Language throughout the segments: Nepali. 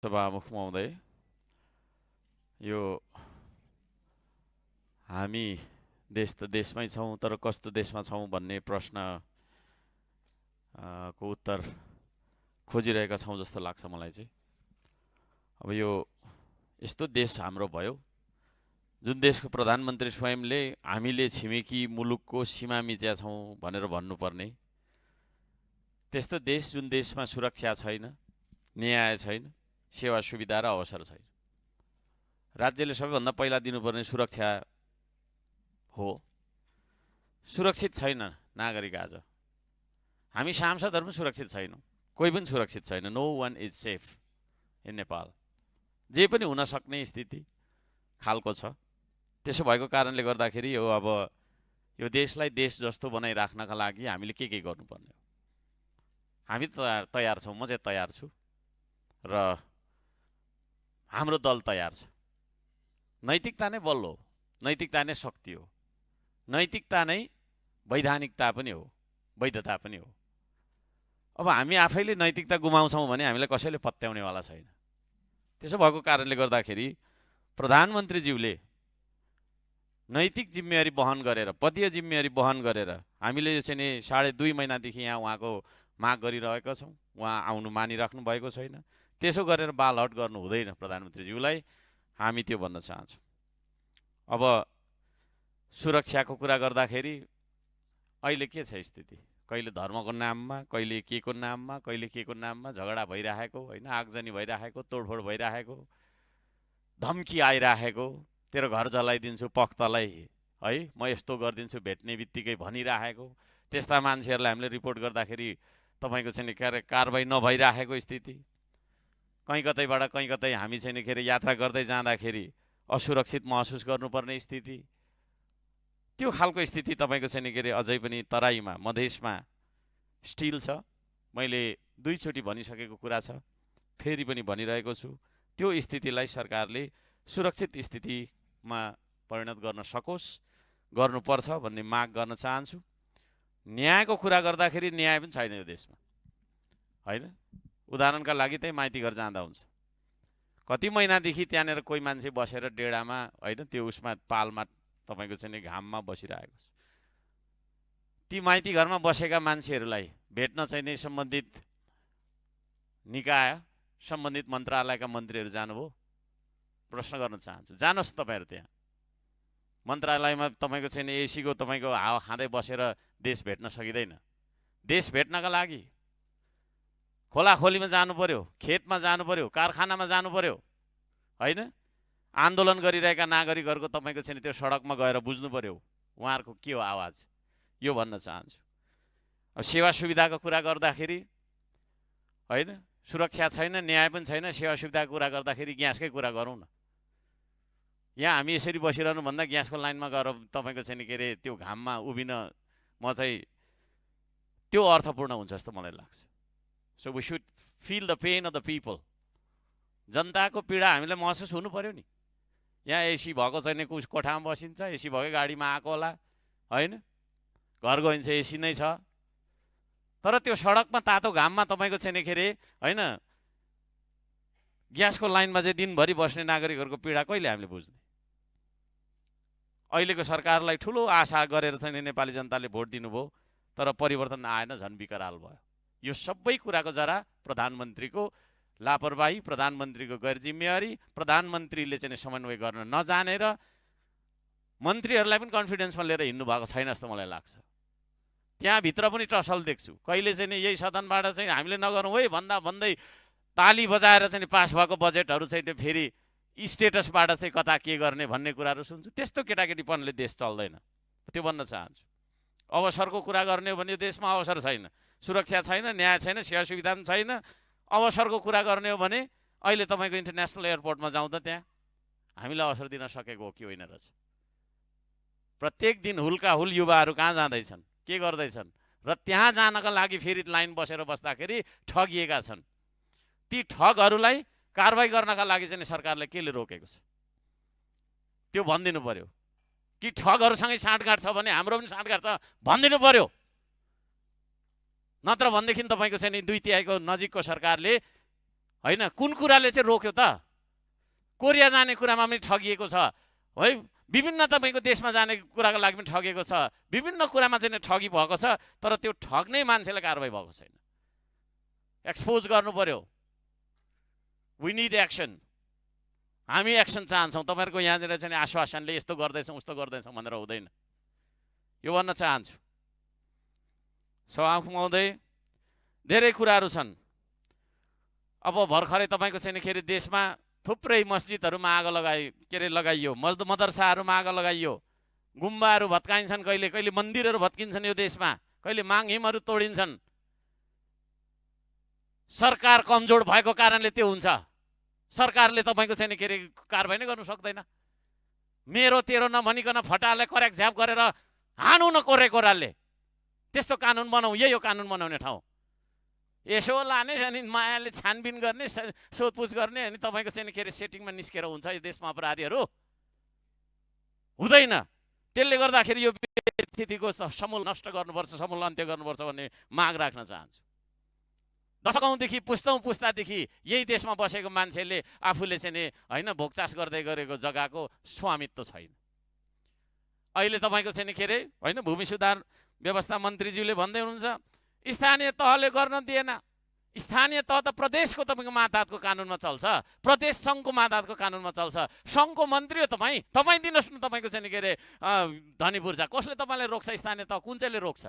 सभामुख महोदय, यो हामी देश त देशमै छौँ, तर कस्तो देशमा छौँ भन्ने प्रश्न को उत्तर खोजिरहेका छौँ जस्तो लाग्छ मलाई चाहिँ। अब यो यस्तो देश हाम्रो भयो जुन देशको प्रधानमन्त्री स्वयंले हामीले छिमेकी मुलुकको सीमा मिच्या छौँ भनेर भन्नुपर्ने, त्यस्तो देश जुन देशमा सुरक्षा छैन, न्याय छैन, सेवा सुविधा र अवसर छैन। राज्यले सबैभन्दा पहिला दिनुपर्ने सुरक्षा हो। सुरक्षित छैन नागरिक आज। हामी सांसदहरू पनि सुरक्षित छैनौँ, कोही पनि सुरक्षित छैन। No one is safe in Nepal. जे पनि हुन सक्ने स्थिति खालको छ। त्यसो भएको कारणले गर्दाखेरि अब यो देशलाई देश जस्तो बनाइराख्नका लागि हामीले के गर्नुपर्ने हो। हामी तयार छौँ, म चाहिँ तयार छु र हाम्रो दल तयार छ। नैतिकता नै बल हो, नैतिकता नै शक्ति हो, नैतिकता नै वैधानिकता पनि हो, वैधता पनि हो। अब हामी आफैले नैतिकता गुमाउँछौँ भने हामीलाई कसैले पत्याउनेवाला छैन। त्यसो भएको कारणले गर्दाखेरि प्रधानमन्त्रीज्यूले नैतिक जिम्मेवारी बहन गरेर, पदीय जिम्मेवारी बहन गरेर हामीले यो चाहिँ 2.5 महिनादेखि यहाँ उहाँको माग गरिरहेका छौँ। उहाँ आउनु मानिराख्नु भएको छैन। त्यसो गरेर बालहट गर्नु हुँदैन प्रधानमन्त्रीज्यूलाई, हामी त्यो भन्न चाहन्छौँ। अब सुरक्षाको कुरा गर्दाखेरि अहिले के छ स्थिति? कहिले धर्मको नाममा, कहिले के को नाममा, कहिले के को नाममा झगडा भइरहेको होइन, आगजनी भइरहेको, तोडफोड भइरहेको, धम्की आइरहेको, तेरो घर जलाइदिन्छु पख्तलाई है, म यस्तो गरिदिन्छु भेट्ने बित्तिकै भनिरहेको। त्यस्ता मान्छेहरूलाई हामीले रिपोर्ट गर्दाखेरि तपाईँको चाहिँ कारबाही नभइरहेको स्थिति, कहीँ कतैबाट कहीँ कतै हामी चाहिँ के अरे यात्रा गर्दै जाँदाखेरि असुरक्षित महसुस गर्नुपर्ने स्थिति, त्यो खालको स्थिति तपाईँको चाहिँ के अरे अझै पनि तराईमा, मधेसमा स्टिल छ। मैले 2 चोटि भनिसकेको कुरा छ, फेरि पनि भनिरहेको छु। त्यो स्थितिलाई सरकारले सुरक्षित स्थितिमा परिणत गर्न सकोस्, गर्नुपर्छ भन्ने माग गर्न चाहन्छु। न्यायको कुरा गर्दाखेरि न्याय पनि छैन यो देशमा होइन। उदाहरणका लागि चाहिँ माइती घर जाँदा हुन्छ, कति महिनादेखि त्यहाँनिर कोही मान्छे बसेर डेडामा होइन, त्यो उसमा पालमा तपाईँको चाहिँ घाममा बसिरहेको छ। ती माइती घरमा बसेका मान्छेहरूलाई भेट्न चाहिँ सम्बन्धित निकाय, सम्बन्धित मन्त्रालयका मन्त्रीहरू जानुभयो? प्रश्न गर्न चाहन्छु। जानुहोस् तपाईँहरू त्यहाँ मन्त्रालयमा, तपाईँको चाहिँ एसीको तपाईँको हावा खाँदै बसेर देश भेट्न सकिँदैन। देश भेट्नका लागि खोलाखोलीमा जानु पर्यो, खेतमा जानु पर्यो, कारखानामा जानु पर्यो होइन। आन्दोलन गरिरहेका नागरिकहरूको तपाईँको चाहिँ त्यो सडकमा गएर बुझ्नु पर्यो उहाँहरूको के हो आवाज, यो भन्न चाहन्छु। अब सेवा सुविधाको कुरा गर्दाखेरि होइन, सुरक्षा छैन, न्याय पनि छैन। सेवा सुविधाको कुरा गर्दाखेरि ग्यासकै कुरा गरौँ न। यहाँ हामी यसरी बसिरहनु भन्दा ग्यासको लाइनमा गएर तपाईँको चाहिँ के अरे त्यो घाममा उभिन म चाहिँ त्यो अर्थपूर्ण हुन्छ जस्तो मलाई लाग्छ। So we should feel the pain of the people. जनताको पीडा हामीलाई महसुस हुनु पर्यो नि। यहाँ एसी भएको छैन, कोठामा बसिन्छ, एसी भएकै गाडीमा आएको होला होइन, घर गइन्छ एसी नै छ, तर त्यो सडकमा तातो घाममा तपाईँको छैन के अरे होइन, ग्यासको लाइनमा चाहिँ दिनभरि बस्ने नागरिकहरूको पीडा कहिले हामीले बुझ्ने? अहिलेको सरकारलाई ठुलो आशा गरेर चाहिँ नेपाली जनताले भोट दिनुभयो, तर परिवर्तन आएन, झन् विकराल भयो। यो सबै कुराको जरा प्रधानमन्त्रीको लापरवाही, प्रधानमन्त्रीको गैर जिम्मेवारी, प्रधानमन्त्रीले चाहिँ समन्वय गर्न नजानेर मन्त्रीहरूलाई पनि कन्फिडेन्समा लिएर हिँड्नु भएको छैन जस्तो मलाई लाग्छ। त्यहाँभित्र पनि टसल देख्छु। कहिले चाहिँ यही सदनबाट चाहिँ हामीले नगरौँ है भन्दा भन्दै ताली बजाएर चाहिँ पास भएको बजेटहरू चाहिँ त्यो फेरि स्टेटसबाट चाहिँ कता के गर्ने भन्ने कुराहरू सुन्छु। त्यस्तो केटाकेटीपनले देश चल्दैन, त्यो भन्न चाहन्छु। अवसरको कुरा गर्ने हो भने देशमा अवसर छैन, सुरक्षा छैन, न्याय छैन, सेवा सुविधा पनि छैन। अवसरको कुरा गर्ने हो भने अहिले तपाईँको इन्टरनेसनल एयरपोर्टमा जाउँदा त्यहाँ हामीलाई अवसर दिन सकेको हो कि होइन रहेछ। प्रत्येक दिन हुलका हुल युवाहरू कहाँ जाँदैछन्, के गर्दैछन्, र त्यहाँ जानका लागि फेरि लाइन बसेर बस्दाखेरि ठगिएका छन्। ती ठगहरूलाई कारबाही गर्नका लागि चाहिँ सरकारले केले रोकेको छ त्यो भनिदिनु पर्यो। कि ठगहरूसँगै साँठगाँठ छ भने हाम्रो पनि साँठगाँठ छ भनिदिनु पर्यो। नत्र भनेदेखि तपाईँको चाहिँ 2/3 नजिकको सरकारले होइन कुन कुराले चाहिँ रोक्यो त? कोरिया जाने कुरामा पनि ठगिएको छ है, विभिन्न तपाईँको देशमा जाने कुराको लागि पनि ठगेको छ, विभिन्न कुरामा चाहिँ ठगी भएको छ, तर त्यो ठग्ने मान्छेलाई कारबाही भएको छैन। एक्सपोज गर्नु पर्यो। We need action. हामी एक्सन चाहन्छौँ। तपाईँहरूको यहाँनिर चाहिँ आश्वासनले यस्तो गर्दैछौँ उस्तो गर्दैछौँ भनेर हुँदैन। यो भन्न चाहन्छु। सभामुख महोदय, धेरै कुराहरू छन्। अब भर्खरै तपाईँको चाहिँ के अरे देशमा थुप्रै मस्जिदहरूमा आगो लगाइयो, मदरसाहरूमा आगो लगाइयो, गुम्बाहरू भत्काइन्छन्, कहिले कहिले मन्दिरहरू भत्किन्छन् यो देशमा, कहिले माङहिमहरू तोडिन्छन्। सरकार कमजोर भएको कारणले त्यो हुन्छ। सरकारले तपाईँको चाहिँ के अरे कारबाही नै गर्नु सक्दैन। मेरो तेरो नभनिकन फटाले करेक्ट झ्याप गरेर हानु न कोरालले। त्यस्तो कानुन बनाऊ। यही हो कानुन बनाउने ठाउँ। यसो लाने अनि मायाले छानबिन गर्ने, सोधपुछ गर्ने, अनि तपाईँको चाहिँ के अरे सेटिङमा निस्केर हुन्छ यो देशमा अपराधीहरू? हुँदैन। त्यसले गर्दाखेरि यो स्थितिको समूल नष्ट गर्नुपर्छ, समूल अन्त्य गर्नुपर्छ भन्ने माग राख्न चाहन्छु। दशकौँदेखि पुस्तादेखि यही देशमा बसेको मान्छेले आफूले चाहिँ नि होइन भोगचास गर्दै गरेको जग्गाको स्वामित्व छैन। अहिले तपाईँको चाहिँ के अरे होइन भूमि सुधार व्यवस्था मन्त्रीज्यूले भन्दै हुनुहुन्छ स्थानीय तहले गर्न दिएन। स्थानीय तह त प्रदेशको तपाईँको मातहतको कानुनमा चल्छ, प्रदेश सङ्घको मातहतको कानुनमा चल्छ। सङ्घको मन्त्री हो तपाईँ दिनुहोस् न तपाईँको चाहिँ के अरे धनी पूर्जा। कसले तपाईँलाई रोक्छ? स्थानीय तह कुन चाहिँले रोक्छ?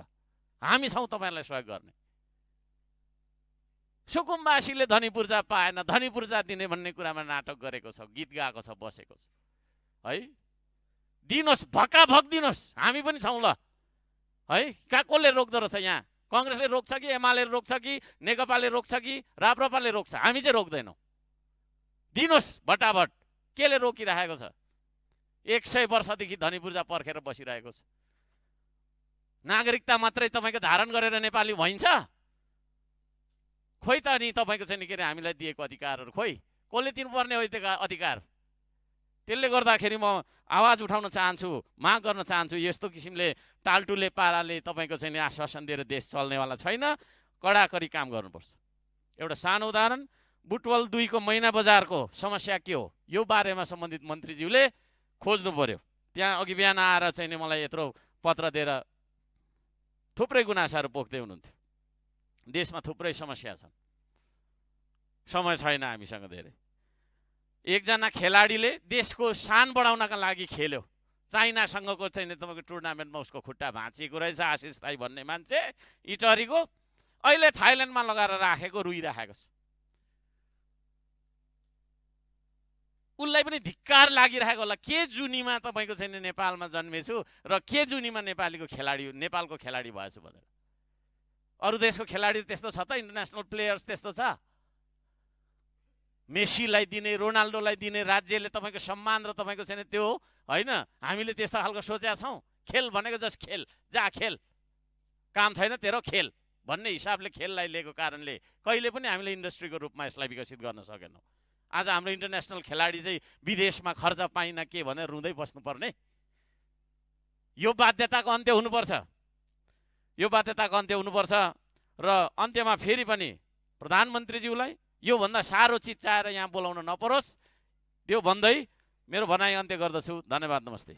हामी छौँ तपाईँलाई सहयोग गर्ने। सुकुम्बासीले धनी पूर्जा पाएन, धनी पूर्जा दिने भन्ने कुरामा नाटक गरेको छ, गीत गाएको छ, बसेको छ है। दिनुहोस्, भक्काभक दिनुहोस्, हामी पनि छौँ ल है। कसले रोक्दो रहेछ? यहाँ कङ्ग्रेसले रोक्छ कि एमाले रोक्छ कि नेकपाले रोक्छ कि राप्रपाले रोक्छ? हामी चाहिँ रोक्दैनौँ। दिनुहोस् भटाभट। केले रोकिरहेको छ? 100 वर्षदेखि धनी पूर्जा पर्खेर बसिरहेको छ। नागरिकता मात्रै तपाईँको धारण गरेर नेपाली भइन्छ? खोइ त अनि तपाईँको चाहिँ के अरे हामीलाई दिएको अधिकारहरू खोइ कसले दिनुपर्ने हो त्यो अधिकार? त्यसले गर्दाखेरि म आवाज उठाउन चाहन्छु, माग गर्न चाहन्छु, यस्तो किसिमले टालटुले पाराले तपाईँको चाहिँ आश्वासन दिएर देश चल्नेवाला छैन। कडाकडी काम गर्नुपर्छ। एउटा सानो उदाहरण, बुटवल 2 को मैना बजारको समस्या के हो यो बारेमा सम्बन्धित मन्त्रीज्यूले खोज्नु पर्यो। त्यहाँ अघि बिहान आएर चाहिँ मलाई यत्रो पत्र दिएर थुप्रै गुनासाहरू पोख्दै हुनुहुन्थ्यो। देशमा थुप्रै समस्या छन्, समय छैन हामीसँग धेरै। एकजना खेलाडीले देशको शान बढाउनका लागि खेल्यो। चाइनासँगको चाहिँ तपाईँको टुर्नामेन्टमा उसको खुट्टा भाँचिएको रहेछ, आशिष राई भन्ने मान्छे इटरीको। अहिले थाइल्यान्डमा लगाएर राखेको, रुइराखेको छ। उसलाई पनि धिक्कार लागिरहेको होला। के जुनीमा तपाईँको चाहिँ नेपालमा जन्मेछु र के जुनीमा नेपालको खेलाडी भएछु भनेर। अरू देशको खेलाडी त्यस्तो छ त? इन्टरनेसनल प्लेयर्स त्यस्तो छ? मेसीलाई दिने, रोनाल्डोलाई दिने राज्यले तपाईँको सम्मान र तपाईँको चाहिँ त्यो होइन, हामीले त्यस्तो खालको सोचेका छौँ? खेल भनेको जस्ट खेल, जा खेल, काम छैन तेरो खेल भन्ने हिसाबले खेललाई लिएको कारणले कहिले पनि हामीले इन्डस्ट्रीको रूपमा यसलाई विकसित गर्न सकेनौँ। आज हाम्रो इन्टरनेसनल खेलाडी चाहिँ विदेशमा खर्च पाइन के भनेर रुँदै बस्नुपर्ने? यो बाध्यताको अन्त्य हुनुपर्छ। यो बाध्यताको अन्त्य हुनुपर्छ। र अन्त्यमा फेरि पनि प्रधानमन्त्रीज्यूलाई योभन्दा साह्रो चिज चाहेर यहाँ बोलाउन नपरोस्, त्यो भन्दै मेरो भनाइ अन्त्य गर्दछु। धन्यवाद, नमस्ते।